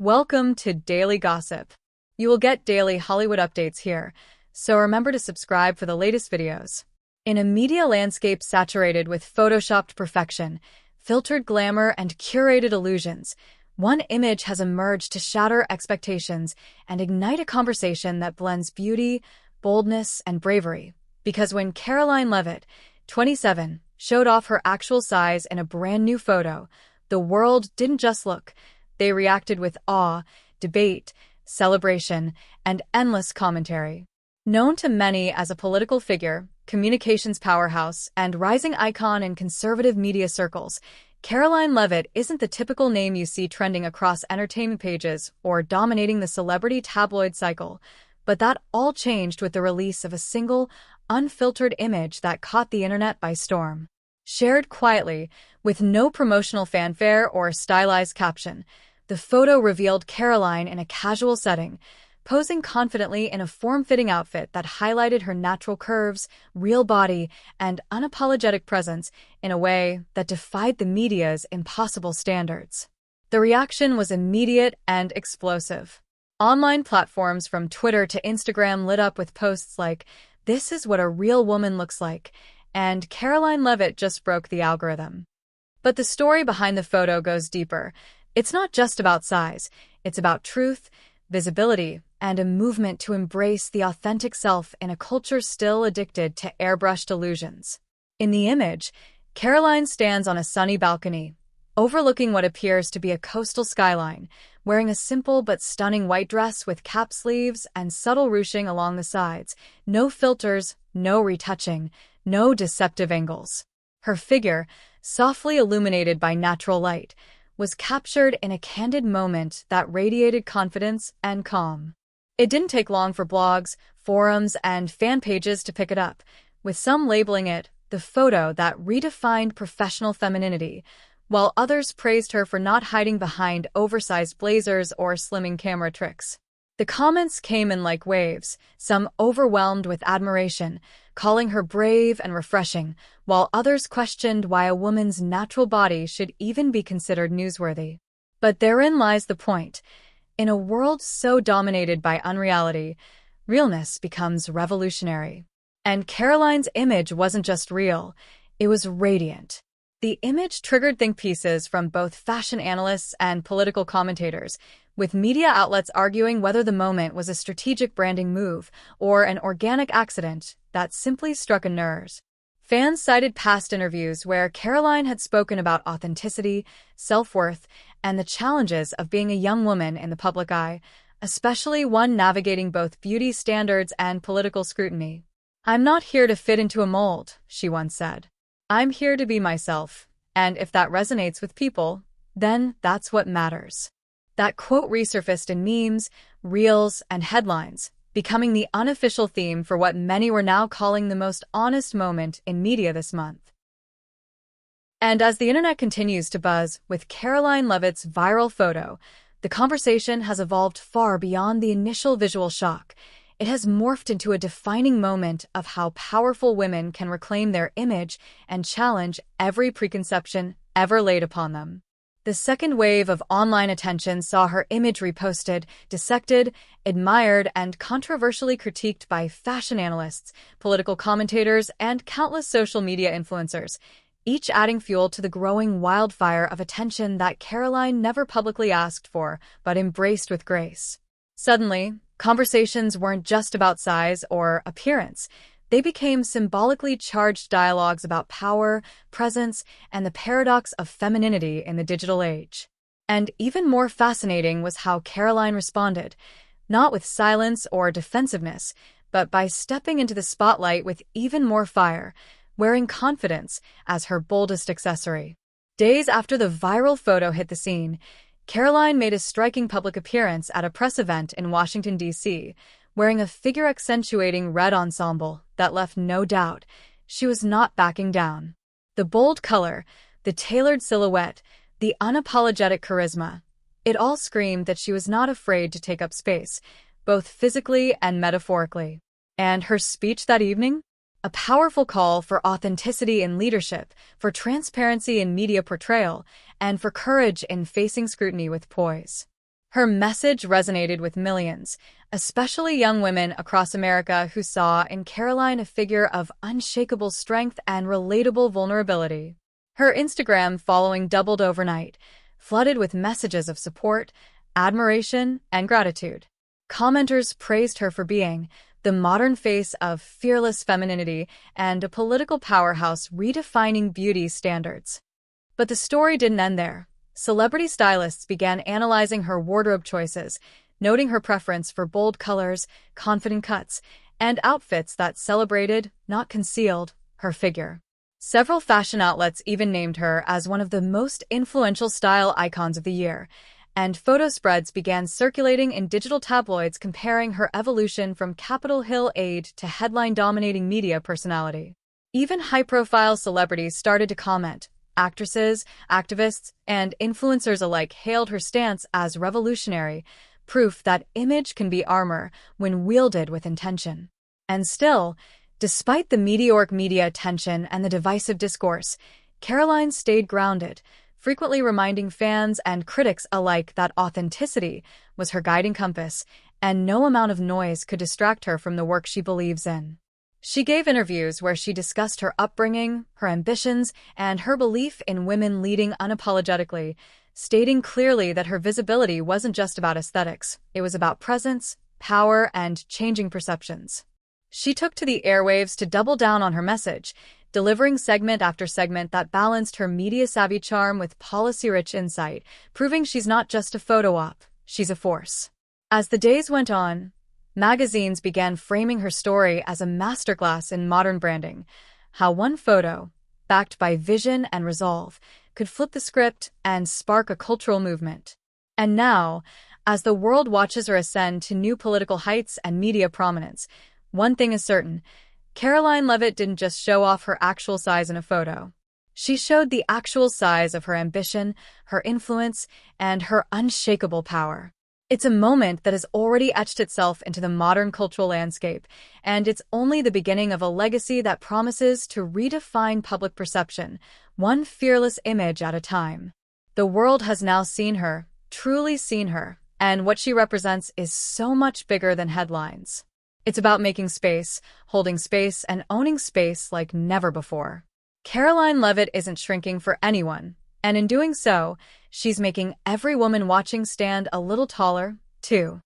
Welcome to Daily Gossip. You will get daily Hollywood updates here, so remember to subscribe for the latest videos. In a media landscape saturated with photoshopped perfection, filtered glamour, and curated illusions, one image has emerged to shatter expectations and ignite a conversation that blends beauty, boldness, and bravery. Because when Karoline Leavitt, 27, showed off her actual size in a brand new photo, the world didn't just look. They reacted with awe, debate, celebration, and endless commentary. Known to many as a political figure, communications powerhouse, and rising icon in conservative media circles, Karoline Leavitt isn't the typical name you see trending across entertainment pages or dominating the celebrity tabloid cycle. But that all changed with the release of a single, unfiltered image that caught the internet by storm. Shared quietly, with no promotional fanfare or stylized caption, the photo revealed Karoline in a casual setting, posing confidently in a form-fitting outfit that highlighted her natural curves, real body, and unapologetic presence in a way that defied the media's impossible standards. The reaction was immediate and explosive. Online platforms from Twitter to Instagram lit up with posts like, "This is what a real woman looks like," and "Karoline Leavitt just broke the algorithm." But the story behind the photo goes deeper. It's not just about size, it's about truth, visibility, and a movement to embrace the authentic self in a culture still addicted to airbrushed illusions. In the image, Karoline stands on a sunny balcony, overlooking what appears to be a coastal skyline, wearing a simple but stunning white dress with cap sleeves and subtle ruching along the sides. No filters, no retouching, no deceptive angles. Her figure, softly illuminated by natural light, was captured in a candid moment that radiated confidence and calm. It didn't take long for blogs, forums, and fan pages to pick it up, with some labeling it the photo that redefined professional femininity, while others praised her for not hiding behind oversized blazers or slimming camera tricks. The comments came in like waves, some overwhelmed with admiration, calling her brave and refreshing, while others questioned why a woman's natural body should even be considered newsworthy. But therein lies the point. In a world so dominated by unreality, realness becomes revolutionary. And Karoline's image wasn't just real, it was radiant. The image triggered think pieces from both fashion analysts and political commentators, with media outlets arguing whether the moment was a strategic branding move or an organic accident that simply struck a nerve. Fans cited past interviews where Karoline had spoken about authenticity, self-worth, and the challenges of being a young woman in the public eye, especially one navigating both beauty standards and political scrutiny. "I'm not here to fit into a mold," she once said. "I'm here to be myself, and if that resonates with people, then that's what matters." That quote resurfaced in memes, reels, and headlines, becoming the unofficial theme for what many were now calling the most honest moment in media this month. And as the internet continues to buzz with Karoline Leavitt's viral photo, the conversation has evolved far beyond the initial visual shock. It has morphed into a defining moment of how powerful women can reclaim their image and challenge every preconception ever laid upon them. The second wave of online attention saw her image reposted, dissected, admired, and controversially critiqued by fashion analysts, political commentators, and countless social media influencers, each adding fuel to the growing wildfire of attention that Karoline never publicly asked for, but embraced with grace. Suddenly, conversations weren't just about size or appearance. They became symbolically charged dialogues about power, presence, and the paradox of femininity in the digital age. And even more fascinating was how Karoline responded, not with silence or defensiveness, but by stepping into the spotlight with even more fire, wearing confidence as her boldest accessory. Days after the viral photo hit the scene, Karoline made a striking public appearance at a press event in Washington, D.C., wearing a figure-accentuating red ensemble that left no doubt she was not backing down. The bold color, the tailored silhouette, the unapologetic charisma, it all screamed that she was not afraid to take up space, both physically and metaphorically. And her speech that evening? A powerful call for authenticity in leadership, for transparency in media portrayal, and for courage in facing scrutiny with poise. Her message resonated with millions, especially young women across America who saw in Karoline a figure of unshakable strength and relatable vulnerability. Her Instagram following doubled overnight, flooded with messages of support, admiration, and gratitude. Commenters praised her for being the modern face of fearless femininity and a political powerhouse redefining beauty standards. But the story didn't end there. Celebrity stylists began analyzing her wardrobe choices, noting her preference for bold colors, confident cuts, and outfits that celebrated, not concealed, her figure. Several fashion outlets even named her as one of the most influential style icons of the year, and photo spreads began circulating in digital tabloids comparing her evolution from Capitol Hill aide to headline-dominating media personality. Even high-profile celebrities started to comment. Actresses, activists, and influencers alike hailed her stance as revolutionary, proof that image can be armor when wielded with intention. And still, despite the meteoric media attention and the divisive discourse, Karoline stayed grounded, frequently reminding fans and critics alike that authenticity was her guiding compass, and no amount of noise could distract her from the work she believes in. She gave interviews where she discussed her upbringing, her ambitions, and her belief in women leading unapologetically, stating clearly that her visibility wasn't just about aesthetics, it was about presence, power, and changing perceptions. She took to the airwaves to double down on her message, delivering segment after segment that balanced her media-savvy charm with policy-rich insight, proving she's not just a photo op, she's a force. As the days went on, magazines began framing her story as a masterclass in modern branding, how one photo, backed by vision and resolve, could flip the script and spark a cultural movement. And now, as the world watches her ascend to new political heights and media prominence, one thing is certain: Karoline Leavitt didn't just show off her actual size in a photo. She showed the actual size of her ambition, her influence, and her unshakable power. It's a moment that has already etched itself into the modern cultural landscape, and it's only the beginning of a legacy that promises to redefine public perception, one fearless image at a time. The world has now seen her, truly seen her, and what she represents is so much bigger than headlines. It's about making space, holding space, and owning space like never before. Karoline Leavitt isn't shrinking for anyone, and in doing so, she's making every woman watching stand a little taller, too.